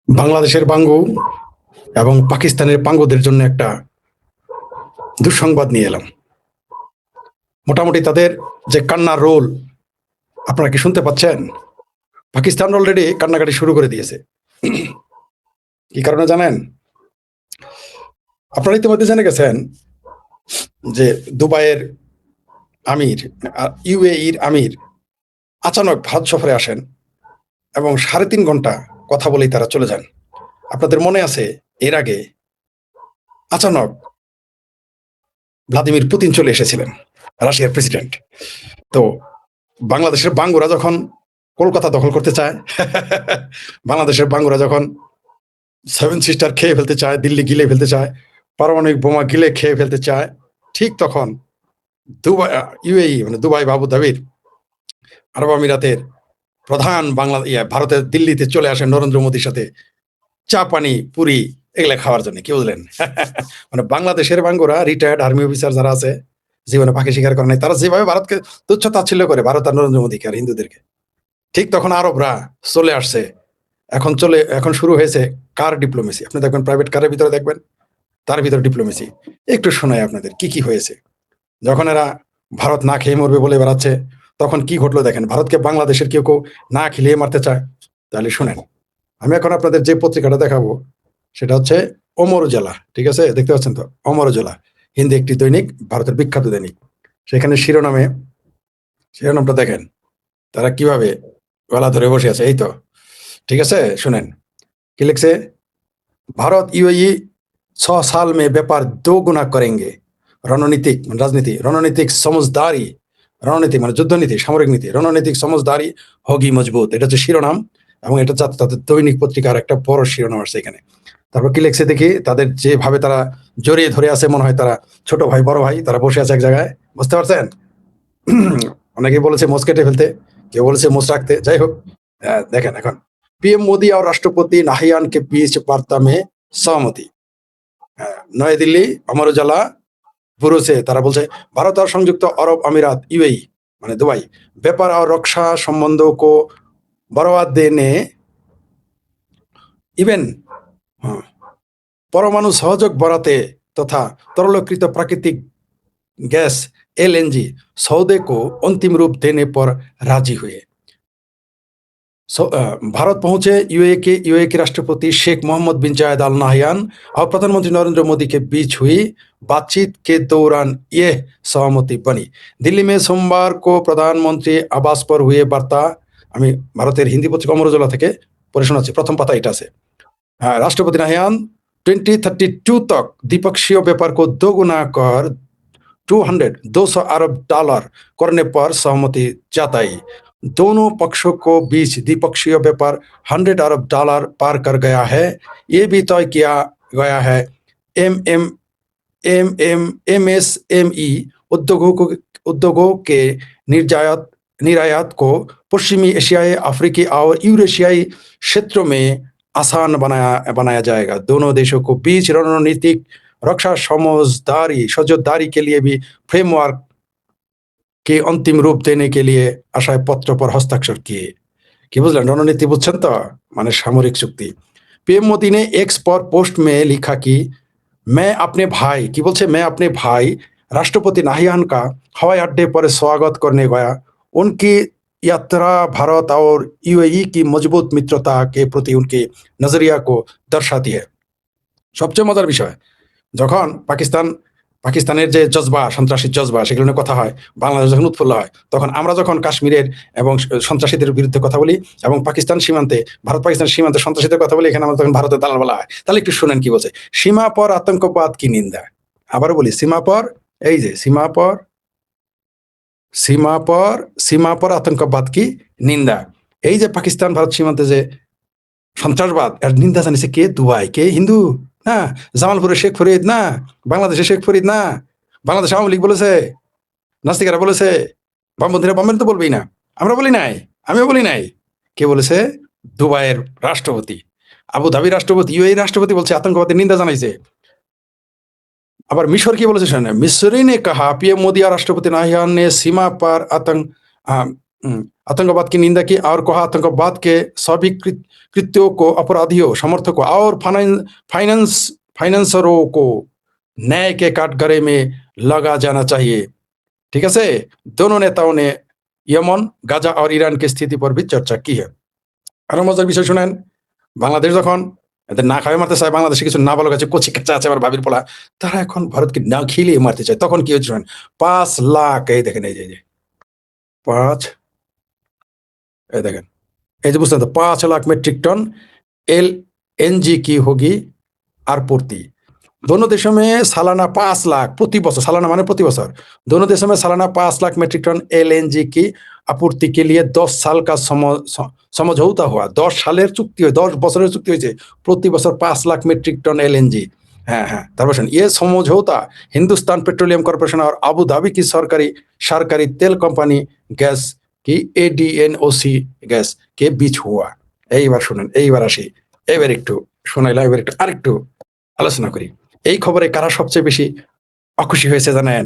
বাংলাদেশের পাঙ্গু এবং পাকিস্তানের পাঙ্গুদের জন্য একটা দুঃসংবাদ নিয়ে এলাম। মোটামুটি তাদের যে কান্নার রোল আপনারা কি শুনতে পাচ্ছেন? পাকিস্তান অলরেডি কান্নাকাটি শুরু করে দিয়েছে। কি কারণে জানেন? আপনারা ইতিমধ্যে জেনে গেছেন যে দুবাইয়ের আমির, ইউএইর আমির আচানক ভারত সফরে আসেন এবং 3.5 ঘন্টা কথা বলেই তারা চলে যান। আপনাদের মনে আছে এর আগে আচানক ভ্লাদিমির পুতিন চলে এসেছিলেন, রাশিয়ার প্রেসিডেন্ট। তো বাংলাদেশের বাঙ্গুরা যখন কলকাতা দখল করতে চায়, বাংলাদেশের বাঙ্গুরা যখন 7 সিস্টার খেয়ে ফেলতে চায়, দিল্লি গিলে ফেলতে চায়, পারমাণবিক বোমা গিলে খেয়ে ফেলতে চায়, ঠিক তখন দুবাই, ইউএই মানে দুবাই বা আবু ধাবির আরব আমিরাতের প্রধান ভারতের দিল্লিতে চলে আসেন নরেন্দ্র মোদীর সাথে চা পানি পুরি এগুলা খাওয়ার জন্য। কি বুঝলেন? মানে বাংলাদেশের বাঙ্গুরা রিটায়ার্ড আর্মি অফিসার যারা আছে, জীবনে পাখি শিকার করে নাই, তারা যেভাবে ভারতকে তুচ্ছ তাচ্ছিল্য করে, ভারত আর নরেন্দ্র মোদীকে আর হিন্দুদেরকে, ঠিক তখন আরবরা চলে আসছে। এখন শুরু হয়েছে কার ডিপ্লোমেসি। আপনি দেখবেন প্রাইভেট কারের ভিতরে দেখবেন তার ভিতরে ডিপ্লোমেসি। একটু শোনাই আপনাদের কি কি হয়েছে। যখন এরা ভারত না খেয়ে মরবে বলে বেড়াচ্ছে, তখন কি ঘটলো দেখেন। ভারতকে বাংলাদেশের কেউ কেউ না খেলিয়ে মারতে চায়। তাহলে শুনেন, আমি এখন আপনাদের যে পত্রিকাটা দেখাবো সেটা হচ্ছে অমর উজালা। ঠিক আছে, দেখতে পাচ্ছেন তো, অমর উজালা হিন্দি একটি দৈনিক, ভারতের বিখ্যাত দৈনিক। সেখানে শিরোনামটা দেখেন তারা কিভাবে গলা ধরে বসে আছে। এই তো, ঠিক আছে, শুনেন কি লিখছে। भारत यूएई 6 साल में व्यापार 2 गुना करेंगे। रणनीतिक समझदारी, রণনীতি মানে যুদ্ধনীতি, সামরিক নীতি, রণনীতিক সমঝদারি হোগি মজবুত। এটা হচ্ছে শিরোনাম এবং এটা তাদের দৈনিক পত্রিকার একটা বড় শিরোনাম আসছে এখানে। তারপর কি লিখছে দেখি। তাদের যেভাবে তারা জড়িয়ে ধরে আছে, মনে হয় তারা ছোট ভাই বড় ভাই, তারা বসে আছে এক জায়গায়। বুঝতে পারছেন? অনেকে বলেছে মোচ কেটে ফেলতে, কেউ বলেছে মোচ রাখতে। যাই হোক, দেখেন এখন पीएम मोदी और राष्ट्रपति नाहियान के बीच वार्ता में सहमति। नई दिल्ली अमर उजाला ব্যুরো से তারা বলছে भारत और संयुक्त अरब अमीरात यूएई মানে দুবাই व्यापार और रक्षा संबंधों को बढ़ावा देने इवन परमाणु सहयोग बढ़ाते तथा तरलीकृत प्राकृतिक गैस एलएनजी सौदे को अंतिम रूप देने पर राजी हुए। भारत पहुंचे यूएई के राष्ट्रपति शेख मोहम्मद बिन जायद अल नाहियान और प्रधानमंत्री नरेंद्र मोदी के बीच हुई बातचीत के दौरान यह सहमति बनी। दिल्ली में सोमवार को प्रधानमंत्री आवास पर हुए वार्ता। আমি ভারতের হিন্দি পত্রিকা অমর উজালা থেকে পড়ে শোনাচ্ছি, প্রথম পাতা এটা আছে। राष्ट्रपति नाहियान 2032 तक द्विपक्षीय व्यापार को दोगुना कर 200 अरब डॉलर करने पर सहमति जताई। दोनों पक्षों को बीच द्विपक्षीय व्यापार 100 अरब डॉलर पार कर गया है। ये भी तय किया गया है एमएसएमई उद्योगों के निर्यात को पश्चिमी एशियाई, अफ्रीकी और यूरेशियाई क्षेत्रों में आसान बनाया जाएगा। दोनों देशों को बीच रणनीतिक रक्षा समझदारी के लिए भी फ्रेमवर्क के अंतिम रूप देने के लिए आशय पत्र पर हस्ताक्षर किए। কি বুঝলেন? রণনীতি বুঝছেন তো, মানে সামরিক চুক্তি। पीएम मोदी ने एक्स पर पोस्ट में लिखा कि मैं अपने भाई, কি বলছে, मैं अपने भाई राष्ट्रपति नाहियान का हवाई अड्डे पर स्वागत करने गया। उनकी यात्रा भारत और यूएई की मजबूत मित्रता के प्रति उनके नजरिया को दर्शाती है। সবচেয়ে মজার বিষয়, যখন পাকিস্তানের যে জজবা, সন্ত্রাসী জজবা, সেগুলো নিয়ে কথা হয়, বাংলাদেশ যখন উৎফুল্ল হয়, তখন আমরা যখন কাশ্মীরের এবং সন্ত্রাসীদের বিরুদ্ধে কথা বলি এবং ভারত পাকিস্তান সীমান্তে সন্ত্রাসীদের কথা বলি, এখানে আমরা তখন ভারতের দালাল বলা হয়। তাহলে একটু শুনেন কি বলছে। সীমা পর আতঙ্কবাদ কি নিন্দা। আবারও বলি, সীমা পর, এই যে সীমা পর আতঙ্কবাদ কি নিন্দা। এই যে পাকিস্তান ভারত সীমান্তে যে সন্ত্রাসবাদ, এর নিন্দা জানিয়েছে কে? দুবাই। কে? হিন্দু না। জামালপুরের শেখ ফরিদ না, বাংলাদেশের শেখ ফরিদ না, বাংলাদেশ আওয়ামী লীগ বলেছে, নাস্তিকেরা বলেছে, বামপন্থীরা বামের তো বলবেই না। আমরা বলি নাই, আমিও বলি নাই। কে বলেছে? দুবাইয়ের রাষ্ট্রপতি, আবু ধাবির রাষ্ট্রপতি, ইউএই রাষ্ট্রপতি বলছে, আতঙ্কবাদের নিন্দা জানাইছে। আবার মিশর কি বলেছে শুনে, मिस्री ने कहा पीएम मोदी और राष्ट्रपति नाहियान ने सीमा पर आतंकवाद की निंदा की और कहा आतंकवाद के सभी कृत्यों को अपराधियों समर्थकों और फाइनेंसरों को न्याय के काटगड़े में लगा जाना चाहिए। ठीक है से दोनों नेताओं ने यमन गाजा और ईरान की स्थिति पर भी चर्चा की है। আরো মজার বিষয় শুনেন, বাংলাদেশ যখন এদের না খাওয়া মারতে চায়, বাংলাদেশে কিছু না ভালো কাছে কচি কাচ্চা আছে আমার ভাবির পোলা, তারা এখন ভারতকে না খিলিয়ে মারতে চায়। তখন কি হচ্ছে শুনেন, 5 লাখ, এই দেখেন, এই যে 5, এই দেখেন, এই যে বুঝতে 5 लाख मेट्रिक टन LNG की होगी आपूर्ति। दोनों देशों में सालाना 5 लाख प्रति बছর, सालाना माने प्रति बছর, दोनों देशों में सालाना 5 लाख मेट्रिक टन LNG की आपूर्ति के लिए 10 साल का समझौता हुआ। 10 সালের চুক্তি হয়, 10 বছরের চুক্তি হয়েছে, প্রতি বছর 5 लाख मेट्रिक टन LNG। हाँ, তারপর ये समझौता हिंदुस्तान पेट्रोलियम कॉर्पोरेशन और अबू धाबी की सरकारी तेल कंपनी गैस की ADNOC গ্যাস কে বীজ হুয়া। এইবার শুনেন, এইবার আসি, এবার একটু শোনাইলাম, এবার একটু আরেকটু আলোচনা করি। এই খবরে কারা সবচেয়ে বেশি অখুশি হয়েছে জানেন?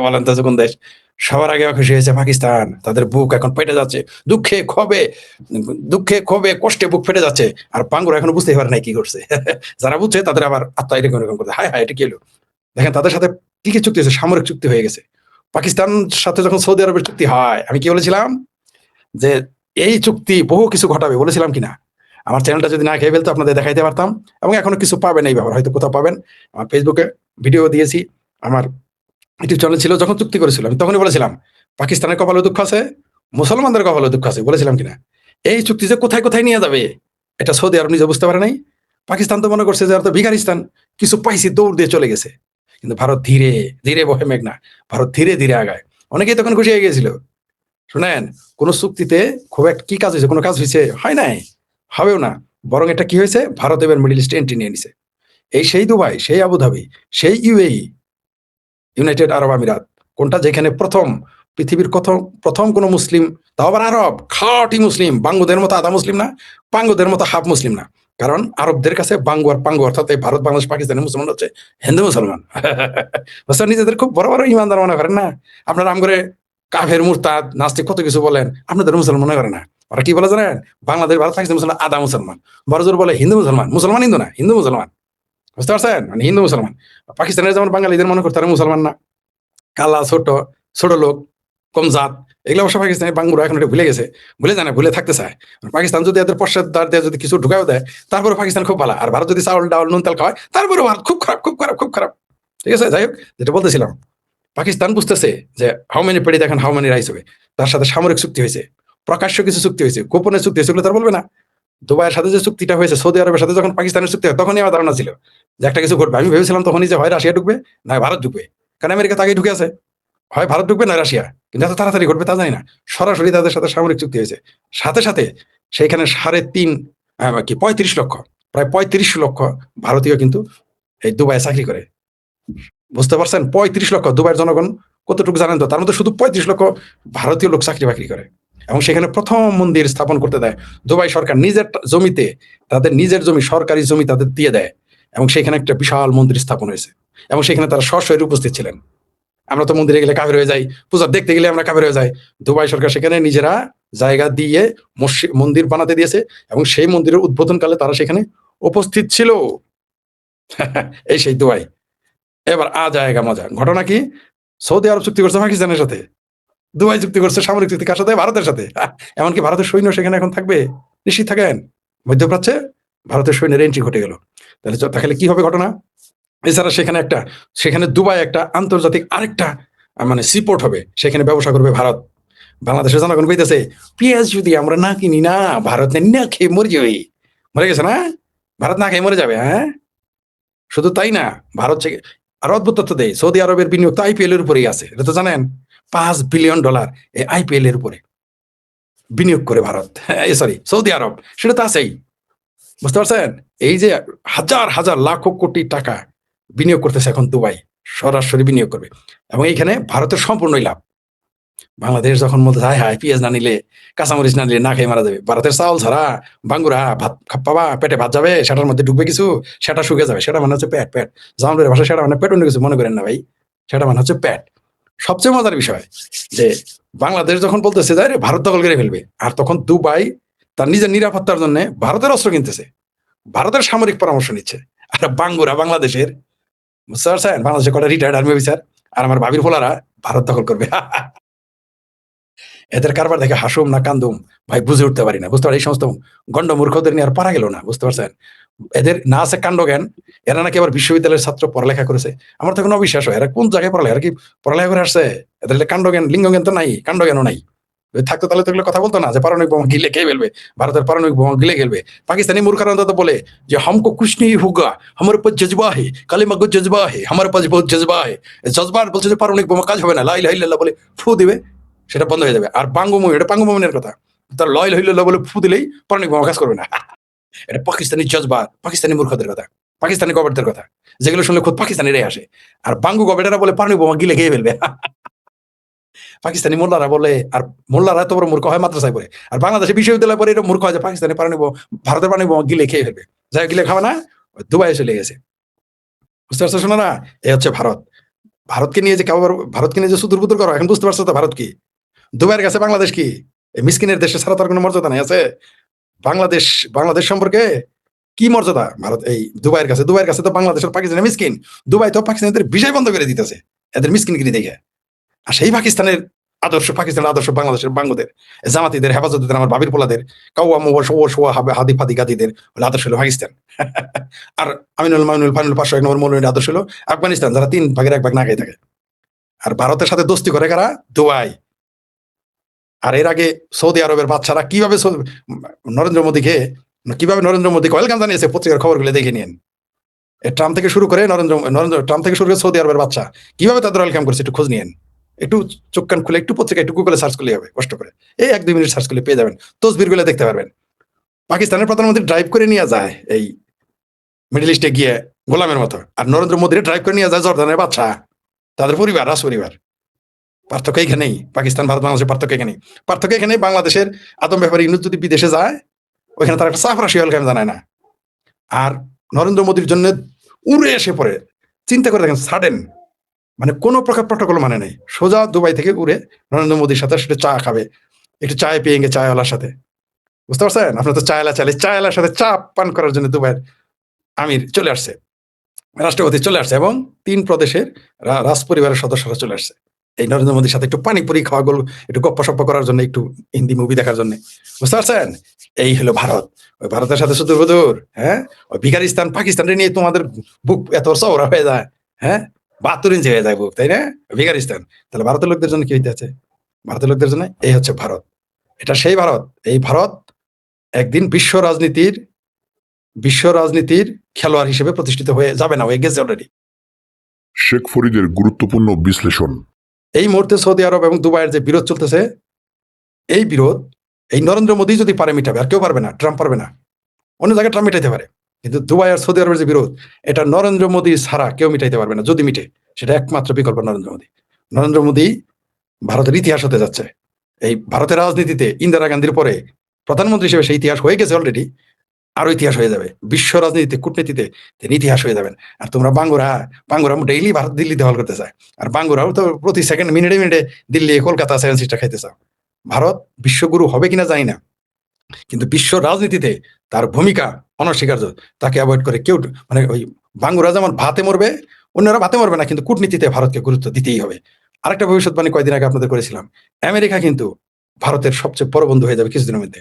বলেন তো, যখন দেশ সবার আগে অখুশি হয়েছে পাকিস্তান। তাদের বুক এখন ফেটে যাচ্ছে, দুঃখে ক্ষোভে কষ্টে বুক ফেটে যাচ্ছে। আর বাঙ্গুরা এখনো বুঝতে পারে নাই কি করছে। যারা বুঝছে তাদের আবার আত্মা এরকম এরকম করছে, হায় হায় এটা কি হলো। দেখেন তাদের সাথে কি কি চুক্তি হয়েছে, সামরিক চুক্তি হয়ে গেছে। পাকিস্তান সাথে যখন সৌদি আরবের চুক্তি হয়, আমি কি বলেছিলাম যে এই চুক্তি বহু কিছু ঘটাবে, বলেছিলাম কিনা? আমার চ্যানেলটা যদি না খেয়ে ফেলতো আপনাদের দেখাইতে পারতাম, এবং এখনো কিছু পাবেন এই ব্যাপার, হয়তো কোথাও পাবেন। আমার ফেসবুকে ভিডিও দিয়েছি, আমার ইউটিউব চ্যানেল ছিল, যখন চুক্তি করেছিল আমি তখনই বলেছিলাম পাকিস্তানের কপালে দুঃখ আছে, মুসলমানদের কপালে দুঃখ আছে, বলেছিলাম কিনা? এই চুক্তি যে কোথায় কোথায় নিয়ে যাবে এটা সৌদি আরব নিজে বুঝতে পারে নাই। পাকিস্তান তো মনে করছে যে আর তো ভিখারিস্তান, কিছু পাইছি দৌড় দিয়ে চলে গেছে। কিন্তু ভারত ধীরে ধীরে বহে মেঘনা, ভারত ধীরে ধীরে আগায়। অনেকেই তখন খুশি হয়ে গিয়েছিল। শুনেন, কোন চুক্তিতে খুব একটা কি কাজ হয়েছে, কোনো কাজ হয়েছে? হয় নাই, হবেও না। বরং এটা কি হয়েছে, ভারত এবার মিডল ইস্টে এন্ট্রি নিয়ে নিছে। এই সেই দুবাই, সেই আবুধাবি, সেই UAE, ইউনাইটেড আরব আমিরাত, কোনটা যেখানে পৃথিবীর প্রথম কোন মুসলিম, তাও আবার আরব, খাঁটি মুসলিম, বাঙ্গুদের মতো আধা মুসলিম না, পাঙ্গুদের মতো হাফ মুসলিম না। কারণ আরবদের কাছে বাঙ্গু আর পাঙ্গু, অর্থাৎ এই ভারত, বাংলাদেশ, পাকিস্তানের মুসলমান হচ্ছে হিন্দু মুসলমান। নিজেদের খুব বড় বড় ইমানদার মনে করেন না। আপনারা আম করে কাফের, মুরতাদ, নাস্তিক কত কিছু বলেন, আপনাদের মুসলমান মনে করে না। ওরা কি বলে জানেন? বাংলাদেশ, ভারত, পাকিস্তান মুসলমান আধা মুসলমান, বড় জোর বলে হিন্দু মুসলমান। মুসলমান হিন্দু না, হিন্দু মুসলমান, বুঝতে পারছেন? মানে হিন্দু মুসলমান। পাকিস্তানের যেমন বাঙালিদের মনে করতে তারা মুসলমান না, কালা, ছোট ছোট লোক, কম জাত, এগুলো অবশ্য পাকিস্তানের বাঙ্গুরা এখন এটা ভুলে গেছে, ভুলে যায় না, ভুলে থাকতে চায়। পাকিস্তান যদি এদের পশ্চাৎ দিয়ে যদি কিছু ঢুকাও দেয়, তারপরে পাকিস্তান খুব ভালো। আর ভারত যদি চাউল ডাউল নুন তেল খাওয়ায়, তারপরে ভারত খুব খারাপ, খুব খারাপ, খুব খারাপ। ঠিক আছে, যাই হোক, যেটা বলতেছিলাম, পাকিস্তান বুঝতেছে যে হাউ মেনি পেড়ি দেখেন হাউ মেনি রাইস হবে। তার সাথে সামরিক চুক্তি হয়েছে, প্রকাশ্য কিছু চুক্তি হয়েছে, গোপনের চুক্তি হয়েছে, তার বলবে না। দুবাইয়ের সাথে যে চুক্তিটা হয়েছে, সৌদি আরবের সাথে যখন পাকিস্তানের চুক্তি হয়, তখনই আমার ধারণা ছিল যে একটা কিছু ঘটবে। আমি ভেবেছিলাম তখনই যে হয় রাশিয়া ঢুকবে, না ভারত ঢুকবে, কারণ আমেরিকা তো আগেই ঢুকে আছে, হয় ভারত ঢুকবে না রাশিয়া। কিন্তু এত তাড়াতাড়ি ঘটবে তা জানি না। সরাসরি তাদের সাথে সামরিক চুক্তি হয়েছে, সাথে সাথে সেইখানে 35 লক্ষ, প্রায় 35 লক্ষ ভারতীয় কিন্তু এই দুবাইয়ে চাকরি করে। বুঝতে পারছেন? 35 লক্ষ। দুবাইয়ের জনগণ কতটুকু জানেন তো? তার মধ্যে শুধু 35 লক্ষ ভারতীয় লোক চাকরি বাকরি করে, এবং সেখানে প্রথম মন্দির স্থাপন করতে দেয় দুবাই সরকার নিজের জমিতে। তাদের নিজের জমি, সরকারি জমি তাদের দিয়ে দেয়, এবং সেখানে একটা বিশাল মন্দির স্থাপন হয়েছে, এবং সেখানে তারা সশরীরে উপস্থিত ছিলেন। আমরা তো মন্দিরে গেলে কাফের হয়ে যাই, পূজা দেখতে গেলে আমরা কাফের হয়ে যাই। দুবাই সরকার সেখানে নিজেরা জায়গা দিয়ে মন্দির বানাতে দিয়েছে, এবং সেই মন্দিরের উদ্বোধনকালে তারা সেখানে উপস্থিত ছিল। এই সেই দুবাই। এবার জায়গা মজা ঘটনা কি, সৌদি আরব চুক্তি করছে পাকিস্তানের সাথে, দুবাই চুক্তি করছে সামরিক চুক্তি কার সাথে? ভারতের সাথে। এমনকি ভারতের সৈন্য সেখানে এখন থাকবে, নিশ্চিত থাকেন। মধ্যপ্রাচ্যে ভারতের সৈন্যের এন্ট্রি ঘটে গেল। তাহলে কি হবে ঘটনা? এছাড়া সেখানে দুবাই একটা আন্তর্জাতিক আরেকটা মানে সিপোর্ট হবে, সেখানে ব্যবসা করবে ভারত। বাংলাদেশের জনগণ কইতেছে পেঁয়াজ যদি আমরা না কিনি না, ভারত না খেয়ে মরে যাবে। মরে গেছে না, ভারত না খেয়ে মরে যাবে। হ্যাঁ, শুধু তাই না, ভারত আর অদ্ভুত তথ্য দেয়, সৌদি আরবের বিনিয়োগ তো IPL এর উপরেই আছে, এটা তো জানেন। $5 বিলিয়ন এই IPL এর উপরে বিনিয়োগ করে ভারত, সরি সৌদি আরব, সেটা তো আছেই। বুঝতে পারছেন? এই যে হাজার হাজার লাখ কোটি টাকা বিনিয়োগ করতেছে এখন দুবাই, সরাসরি বিনিয়োগ করবে, এবং এইখানে ভারতের সম্পূর্ণই লাভ। বাংলাদেশ যখন বলতে হায় হায় পেঁয়াজ না নিলে, কাঁচামরিচ না নিলে না খেয়ে মারা যাবে, ভারতের চাউল ছাড়া বাঙ্গুরা ভাত পাবা, পেটে ভাত যাবে, সেটার মধ্যে ঢুকবে কিছু, সেটা শুকে যাবে। সেটা মানে হচ্ছে পেট। জামালের ভাষা সেটা মানে পেট, অন্য কিছু মনে করেন না ভাই, সেটা মানে হচ্ছে পেট। সবচেয়ে মজার বিষয় যে বাংলাদেশ যখন বলতেছে যে ভারত দখল করে ফেলবে, আর তখন দুবাই তার নিজের নিরাপত্তার জন্য ভারতের অস্ত্র কিনতেছে, ভারতের সামরিক পরামর্শ নিচ্ছে। আর বাঙ্গুরা বাংলাদেশের, বুঝতে পারছেন, বাংলাদেশে কটা রিটায়ার্ড আর্মি অফিসার আর আমার ভাবির ফোলারা ভারত দখল করবে। এদের কারবার দেখে হাসুম না কান্দুম ভাই বুঝে উঠতে পারি না, বুঝতে পারি। এই সমস্ত গন্ড মূর্খদের নিয়ে আর পারা গেল না, বুঝতে পারছেন। এদের না আছে কাণ্ড জ্ঞান, এরা নাকি আবার বিশ্ববিদ্যালয়ের ছাত্র পড়ালেখা করেছে। আমার তো কোনো অবিশ্বাস হয়, এরা কোন জায়গায় পড়ালেখা, এরা কি পড়ালেখা করে আসছে? এদের কাণ্ড জ্ঞান লিঙ্গ জ্ঞান তো নাই, কাণ্ড জ্ঞানও নাই। থাকতো তাহলে তো এগুলো কথা বলতো না যে পারমাণবিক বোমা গিলে কে ফেলবে, ভারতের পারমাণবিক বোমা গিলে খেলবে। পাকিস্তানি মূর্খরা অন্তত বলে যে হামকো কুছ নেই হোগা, আমার পাস জজবা হে, কালিমা গো জজবা হে, আমার পাস বহুত জজবা হে। জজবার বলছে যে পারমাণবিক বোমা কাজ হবে না, লা ইলাহা ইল্লাল্লাহ বলে ফু দিবে, সেটা বন্ধ হয়ে যাবে। আর বাঙ্গমুমিন, এটা বাঙ্গমুমিনের কথা, তার লা ইলাহা ইল্লাল্লাহ বলে ফু দিলেই পারমাণবিক বোমা কাজ করবে না। এটা পাকিস্তানি জজবা, পাকিস্তানি মূর্খদের কথা, পাকিস্তানি গভর্নমেন্টের কথা, যেগুলো শুনলে খুব পাকিস্তানিরাই আসে। আর বাঙ্গু গভর্নমেন্টরা বলে পারমাণবিক বোমা গিলে খেয়ে ফেলবে। পাকিস্তানি মোল্লারা বলে, আর মোল্লারা এত বড় মূর্খ হয় মাদ্রাসায় পড়ে, আর বাংলাদেশে বিশ্ববিদ্যালয়ে পড়ে এটা মূর্খ হয় যে পাকিস্তানি পারমাণবিক বোমা, ভারতের পারমাণবিক বোমা গিলে খেয়ে ফেলবে। যাই গিলে খাবে না, দুবাই চলে গেছে, বুঝতে পারছো? শোনো না, এই হচ্ছে ভারত। ভারতকে নিয়ে যে কাবার, ভারতকে নিয়ে যে সুদূর করো, এখন বুঝতে পারছো তো ভারত কি? দুবাইয়ের কাছে বাংলাদেশ কি? এই মিসকিনের দেশে ছাড়া তার কোনো মর্যাদা নাই আছে? বাংলাদেশ, বাংলাদেশ সম্পর্কে কি মর্যাদা ভারত এই দুবাইয়ের কাছে? দুবাইয়ের কাছে তো বাংলাদেশের পাকিস্তানের মিসকিন, দুবাই তো পাকিস্তানের বিষয় বন্ধ করে দিতেছে এদের মিসকিনগিরি দেখে। আর সেই পাকিস্তানের আদর্শ, পাকিস্তানের আদর্শ বাংলাদেশের বাঙ্গদের, জামাতিদের, হেফাজতদের, আমার ভাবির পোলাদের, কাউয়া মুয়া শোয়া শোয়া হাবে হাদি ফাদি গাদিদের আদর্শ হলো পাকিস্তান। আর আমিনুল মামিনুল ফাইনুল 501 নম্বর মৌলবীর আদর্শ হলো আফগানিস্তান, যারা 3 ভাগের 1 ভাগ না খেয়ে থাকে। আর ভারতের সাথে দোস্তি করে কারা? দুবাই। আর এর আগে সৌদি আরবের বাচ্চারা কিভাবে নরেন্দ্র মোদীকে, কিভাবে নরেন্দ্র মোদীকে ওয়েলকাম জানিয়েছে, পত্রিকার খবরগুলো দেখে নিন। ট্রাম্প থেকে শুরু করে নরেন্দ্র ট্রাম্প থেকে শুরু করে সৌদি আরবের বাচ্চা কিভাবে তাদের ওয়েলকাম করছে, একটু খোঁজ নিয়েন। একটু চোখ কান খুলে একটু পত্রিকা, একটু গুগলে সার্চ করলে হবে, কষ্ট করে এই 1-2 মিনিট সার্চ করলে পেয়ে যাবেন, তসবির গুলো দেখতে পারবেন। পাকিস্তানের প্রধানমন্ত্রী ড্রাইভ করে নিয়ে যায় এই মিডল ইস্টে গিয়ে গোলামের মতো, আর নরেন্দ্র মোদী ড্রাইভ করে নিয়ে যায় জর্দানের বাচ্চা, তাদের পরিবার, রাজ পরিবার। পার্থক্য এখানেই, পাকিস্তান ভারত বাংলাদেশের পার্থক্য এখানেই। পার্থক্য এখানে, বাংলাদেশের আদম ব্যাপারী ইউনুস যদি বিদেশে যায়, ওইখানে তারা একটা সাফরাশি ওয়েলকাম জানায় না। আর নরেন্দ্র মোদীর জন্য উড়ে এসে পড়ে, চিন্তা করে দেখেন, সাডেন, মানে কোনো প্রকার প্রটোকল মানে নেই, সোজা দুবাই থেকে উড়ে নরেন্দ্র মোদীর সাথে সেটা চা খাবে, একটু চায় পেয়ে গে চায়ওয়ালার সাথে, বুঝতে পারছেন? আপনার তো চায়লা চালে, চায়লার সাথে চা পান করার জন্য দুবাইয়ের আমির চলে আসছে, রাষ্ট্রপতি চলে আসছে, এবং 3 প্রদেশের রাজ পরিবারের সদস্যরা চলে আসছে এই নরেন্দ্র মোদীর সাথে একটু পানিপুরি খাওয়া, গোল একটু গপ্প করার জন্য, একটু হিন্দি মুভি দেখার জন্য, বুঝতে পারছেন? এই হলো ভারত। ওই ভারতের সাথে সুদূর বুদূর, হ্যাঁ, ওই ভিখারিস্তান পাকিস্তানকে নিয়ে তোমাদের বুক এত চওড়া হয়ে যায়, হ্যাঁ, 72 ইঞ্চি হয়ে যায় বুক, তাই না? ভিখারিস্তান। তাহলে ভারতের লোকদের জন্য কি হইতে আছে? ভারতের লোকদের জন্য এই হচ্ছে ভারত। এটা সেই ভারত। এই ভারত একদিন বিশ্ব রাজনীতির খেলোয়াড় হিসেবে প্রতিষ্ঠিত হয়ে যাবে না, হয়ে গেছে অলরেডি। শেখ ফরিদের গুরুত্বপূর্ণ বিশ্লেষণ। এই মুহূর্তে সৌদি আরব এবং দুবাইয়ের যে বিরোধ চলতেছে, এই বিরোধ এই নরেন্দ্র মোদী যদি পারে মিটাবে, আর কেউ পারবে না, ট্রাম্প পারবে না। অন্য জায়গায় ট্রাম্প মিটাইতে পারে, কিন্তু দুবাই আর সৌদি আরবের যে বিরোধ, এটা নরেন্দ্র মোদী ছাড়া কেউ মিটাইতে পারবে না। যদি মিটে, সেটা একমাত্র বিকল্প নরেন্দ্র মোদী। নরেন্দ্র মোদী ভারতের ইতিহাস হতে যাচ্ছে। এই ভারতের রাজনীতিতে ইন্দিরা গান্ধীর পরে প্রধানমন্ত্রী হিসেবে সেই ইতিহাস হয়ে গেছে অলরেডি, আরো ইতিহাস হয়ে যাবে। বিশ্ব রাজনীতিতে, কূটনীতিতে তিনি ইতিহাস হয়ে যাবেন। আর তোমরা বাঙ্গুরা ডেইলি ভারত দিল্লি দখল করতে চায়, আর বাঙ্গুরাও তো প্রতি সেকেন্ড, মিনিটে মিনিটে দিল্লি, কলকাতা 7 সিস্টার খাইতে চাও। ভারত বিশ্বগুরু হবে কিনা জানি না, কিন্তু বিশ্ব রাজনীতিতে তার ভূমিকা অনস্বীকার্য। তাকে অ্যাভয়েড করে কেউ, মানে ওই বাঙ্গুরা যেমন ভাতে মরবে, অন্যরা ভাতে মরবে না, কিন্তু কূটনীতিতে ভারতকে গুরুত্ব দিতেই হবে। আরেকটা ভবিষ্যৎবাণী কয়েকদিন আগে আপনাদের করেছিলাম, আমেরিকা কিন্তু ভারতের সবচেয়ে বড় বন্ধু হয়ে যাবে কিছুদিনের মধ্যে।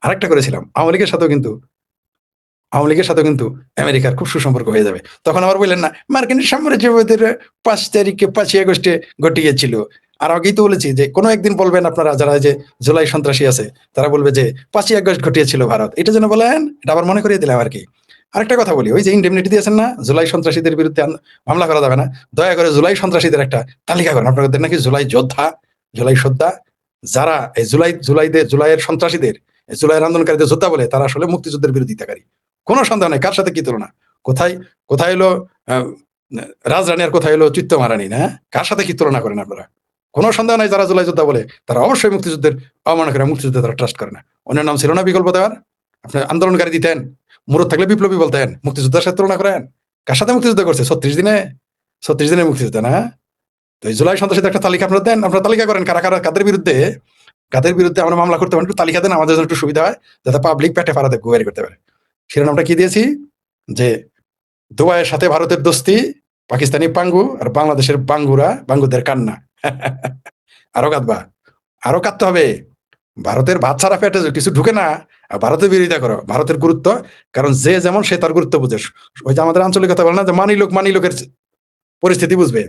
আরেকটা করেছিলাম, আওয়ামী লীগের সাথেও কিন্তু আমেরিকার খুব সুসম্পর্ক হয়ে যাবে। তখন আবার বললেন না, মার্কিন সাম্রাজ্যবাদের 5 তারিখে 5ই আগস্টে ঘটিয়েছিল। আর আগেই তো বলেছি যে কোনো একদিন বলবেন আপনারা, যারা যে জুলাই সন্ত্রাসী আছে, তারা বলবে যে 5ই আগস্ট ঘটিয়েছিল ভারত, এটা যেন বলেন। এটা আবার মনে করিয়ে দিলাম আর কি। আরেকটা কথা বলি, ওই যে ইন্ডেমনিটি দিয়েছেন না, জুলাই সন্ত্রাসীদের বিরুদ্ধে মামলা করা যাবে না, দয়া করে জুলাই সন্ত্রাসীদের একটা তালিকা করেন। আপনাদের নাকি জুলাই যোদ্ধা, জুলাই যোদ্ধা, যারা এই জুলাইয়ের সন্ত্রাসীদের, জুলাইয়ের আন্দোলনকারীদের যোদ্ধা বলে, তারা আসলে মুক্তিযুদ্ধের বিরোধিতাকারী। কোনো সন্দেহ নেই। কার সাথে কি তুলনা, কোথায় হলো রাজরানী, আর কোথায় হলো চিত্ত মারানি, না? কার সাথে কি তুলনা করেন আপনারা? কোনো সন্দেহ নাই, যারা জুলাই যোদ্ধা বলে তারা অবশ্যই মুক্তিযুদ্ধের অবমাননা করে, মুক্তিযুদ্ধে তারা ট্রাস্ট করে না। অন্যের নাম ছিল না বিকল্প দেওয়ার? আপনি আন্দোলনকারী দিতেন, মুরত থাকলে বিপ্লবী বলতেন, মুক্তিযুদ্ধের সাথে তুলনা করেন? কার সাথে মুক্তিযুদ্ধ করছে? 36 দিনে মুক্তিযুদ্ধ, না? তো এই জুলাই সন্ত্রাসীদের একটা তালিকা আপনারা দেন, আপনারা তালিকা করেন কারা কারা কাদের বিরুদ্ধে আমরা মামলা করতে পারি, একটু তালিকা দেন, আমাদের জন্য একটু সুবিধা হয়, যাতে পাবলিক পেটে ফারাতে গুয়ারি করতে পারে। শিরোনামটা কি দিয়েছি, যে দুবাইয়ের সাথে ভারতের দোস্তি, পাকিস্তানি পাঙ্গু আর বাংলাদেশের বাঙ্গুদের কান্না। আরো কাঁদবা, আরো কাঁদতে হবে। ভারতের ভাত ছাড়া পেটে কিছু ঢুকে না, আর ভারতের বিরোধিতা করো, ভারতের গুরুত্ব, কারণ যে যেমন সে তার গুরুত্ব বুঝে। ওই যে আমাদের আঞ্চলিকতা বলে না, যে মানি লোকের পরিস্থিতি বুঝবে।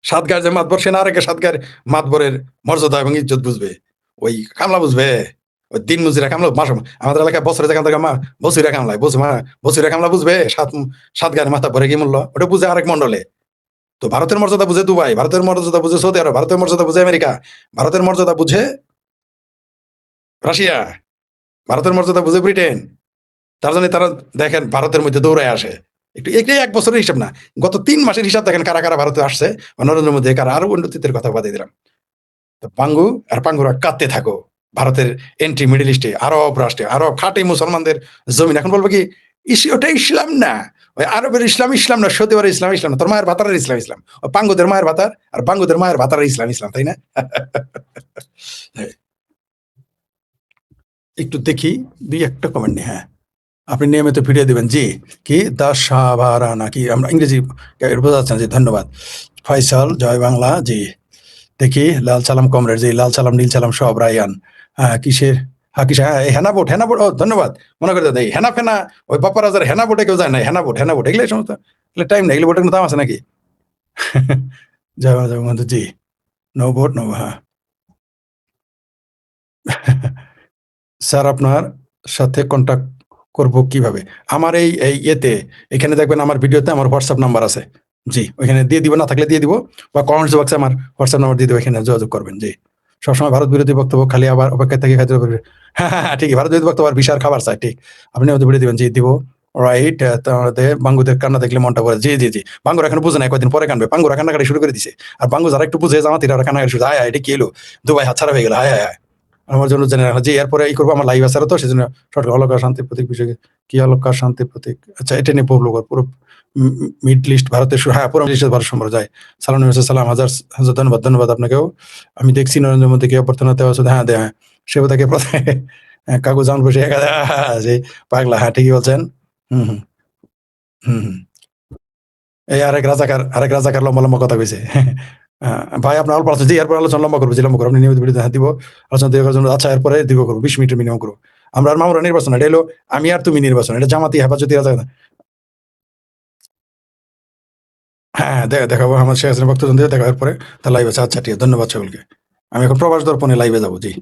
সাতগার যে মাতবর, সে না রেখে সাতগার মাতবরের মর্যাদা এবং ইজ্জত বুঝবে। ওই কামলা বুঝবে, ওই দিন মজুরা কামলা, মাস আমাদের এলাকায় বছরে যেখান থেকে বছুরা কামলায় বছুরা কামলা বুঝবে সাতগার মাথা ভরে কি মূল্য, ওটা বুঝে আরেক মন্ডলে। তো ভারতের মর্যাদা বুঝে দুবাই, ভারতের মর্যাদা বুঝে সৌদি আরব, ভারতের মর্যাদা বুঝে আমেরিকা, ভারতের মর্যাদা বুঝে রাশিয়া, ভারতের মর্যাদা বুঝে ব্রিটেন। তার জন্য তারা দেখেন ভারতের মধ্যে দৌড়ায় আসে। একটু এটাই 1 বছরের হিসাব না, গত 3 মাসের হিসাব দেখেন কারা কারা ভারতে আসছে, নরেন্দ্র মোদী কারা, আরো উন্নতির কথা বাদে দিলাম। তো পাঙ্গু আর পাঙ্গুরা কাঁদতে থাকো, ভারতের এন্ট্রি মিডল ইস্টে, আরব রাষ্ট্রে, আরব খাঁটি মুসলমানদের জমিন। এখন বলবো কি, ওটা ইসলাম না, ওই আরবের ইসলাম না, সৌদি আরবের ইসলাম না, তোর মায়ের ভাতারের ইসলাম, ওই পাঙ্গুদের মায়ের ভাতার আর পাঙ্গুদের মায়ের ভাতারের ইসলাম, তাই না? একটু দেখি 2-1টা কমেন্ট নেই। হ্যাঁ, আপনি নিয়মিত ভিডিও দিবেন। জি, কি দাসাভারা নাকি, আমরা ইংরেজি বোঝা যাচ্ছে না। জি, ধন্যবাদ। ফয়সাল, জয় বাংলা। জি, দেখি লাল সালাম কমরেড, জি, লাল সালাম নীল সালাম সব রায়ান। কিসের, কিসের, হেনা বোট, ও ধন্যবাদ। মনে করে দাদা, হেনা ফেনা, ওই বাপ্পারাজার হেনা বোটে কেউ যায় না, হেনা বোট এগুলো সমস্ত, এগুলো টাইম নেই, এগুলো বোটের কোনো দাম আছে নাকি? জয় বাংলা, জয় বঙ্গবন্ধু। জি, নো বোট নো, হ্যাঁ। স্যার আপনার সাথে কন্ট্যাক্ট করব কিভাবে? আমার এই ইয়েতে, এখানে দেখবেন আমার ভিডিওতে আমার হোয়াটসঅ্যাপ নাম্বার আছে। জি, ওইখানে দিয়ে দিব, না থাকলে দিয়ে দিব, বা কমেন্টস বক্সে আমার হোয়াটসঅ্যাপ নাম্বার দিয়ে দেবো, এখানে যোগাযোগ করবেন। জি, সবসময় ভারত বিরোধী বক্তব্য খালি আবার অপেক্ষায় থেকে খাইতে হবে। হ্যাঁ হ্যাঁ হ্যাঁ, ঠিকই, ভারত বিরোধী বক্তব্য আর বিশাল খাবার চাই, ঠিক। আপনি আমাদের ভিডিও দিবেন, জি দিব। রাইট, তোমাদের বাঙ্গুদের কান্না দেখলে মনটা পড়ে। জি জি জি, বাঙ্গুরা এখন বুঝে নাই, কয়েকদিন পরে কানবে, বাঙ্গুরা কান্নাকাটি শুরু করে দিছে। আর বাঙ্গু যারা একটু বুঝে, জামাতিরা কান্নাকাটি শুরু, হায় হায়, এটা কি এলো, দুবাই হাতছাড়া হয়ে গেল, হায় হায় হায়। আমার জন্য জেনে রাখা, যে এরপরে এই করবো, আমার লাইভ আছে তো, সেজন্য শর্ট অলঙ্কার শান্তির প্রতীক বিষয়ে কি, অলঙ্কার শান্তির প্রতীক, আচ্ছা এটা নিয়ে পড়লো, পুরো মিডল ইস্ট ভারতের, হ্যাঁ পুরো মিডল ইস্ট ভারত সম্পর্ক যায়। সালাম সালাম, হাজার হাজার ধন্যবাদ, ধন্যবাদ আপনাকেও। আমি দেখছি নরেন্দ্র মোদীকে অভ্যর্থনা দেওয়া, হ্যাঁ দেয়, হ্যাঁ সেও তাকে কাগজ জামান বসে যে পাগলা, হ্যাঁ ঠিকই বলছেন। হুম হুম হুম হুম। এই আরেক রাজাকার লম্বা লম্বা কথা কইছে। ভাই আপনার অল্প আছে, জি এরপর আলোচনা লম্বা করবো, জি লম্বা করবো, আপনি নিয়মিত ভিডিও দিব, আলোচনা দেওয়ার জন্য। আচ্ছা, এরপরে দীর্ঘ করবো, 20 মিনিটের মিনিমাম করবো। আমরা আর মামুরা নির্বাচন, এটা হলো আমি আর তুমি নির্বাচন, এটা জামাতি হেফাজতি রাজা। হ্যাঁ, দেখাবো আমার শেখ হাসিনা বক্তব্য দিয়ে, দেখা এরপরে তার লাইভ আছে। আচ্ছা ঠিক আছে, ধন্যবাদ সকলকে। আমি এখন প্রবাস দর্পণে লাইভে যাবো। জি।